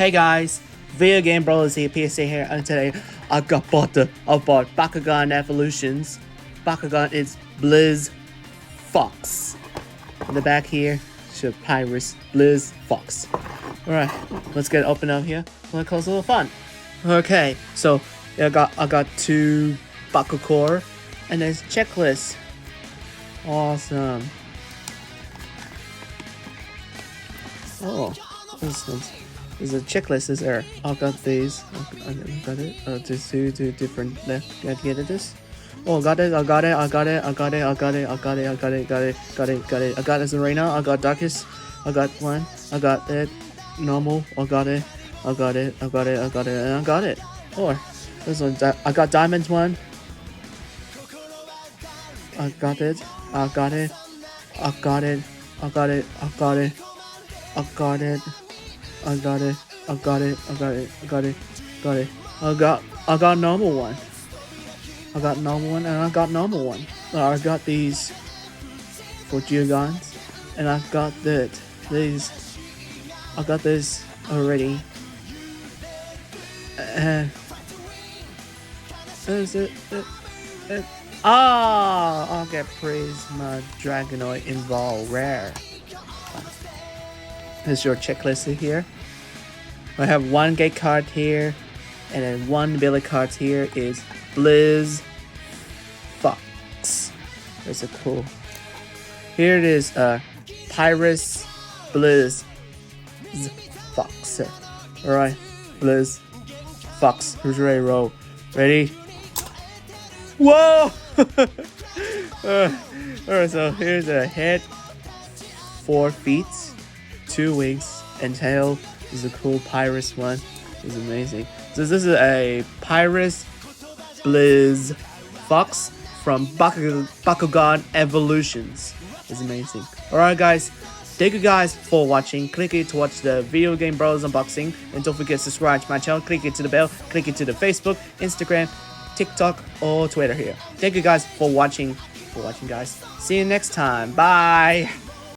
Hey guys, Video Game Brawlers here, PSA here, and today I bought Bakugan Evolutions. Bakugan is Blizz Fox. In the back here, should Pyrus Blitz Fox. Alright, let's get it open up here. Let's close a little fun. Okay, so I got two Bakugan and there's checklist. Awesome. Oh, there's a checklist is there. I got these. I got it. Just two different left. Got this. Oh, got it. I got it. I got this arena. I got darkest. I got one. I got it. Normal. I got it. And I got it. Oh, this one. I got diamonds one. I got it. I got it. I got it. I got normal one. I got normal one and I got normal one. I got these for Geogons and I got these. I got this already. And I'll get Prisma Dragonoid involved rare. Here's your checklist here. I have one gate card here, and then one ability card here is Blizz Fox. That's a cool. Here it is, Pyrus Blitz Fox. Alright, Blizz Fox. Who's ready to roll? Ready? Whoa! Alright, so here's a head, 4 feet, 2 wings, and tail. This is a cool Pyrus one. This is amazing. So this is a Pyrus Blizz Fox from Bakugan Evolutions. It's amazing. Alright guys, thank you guys for watching. Click it to watch the Video Game Brawlers unboxing. And don't forget to subscribe to my channel. Click it to the bell. Click it to the Facebook, Instagram, TikTok, or Twitter here. Thank you guys for watching. Guys. See you next time. Bye.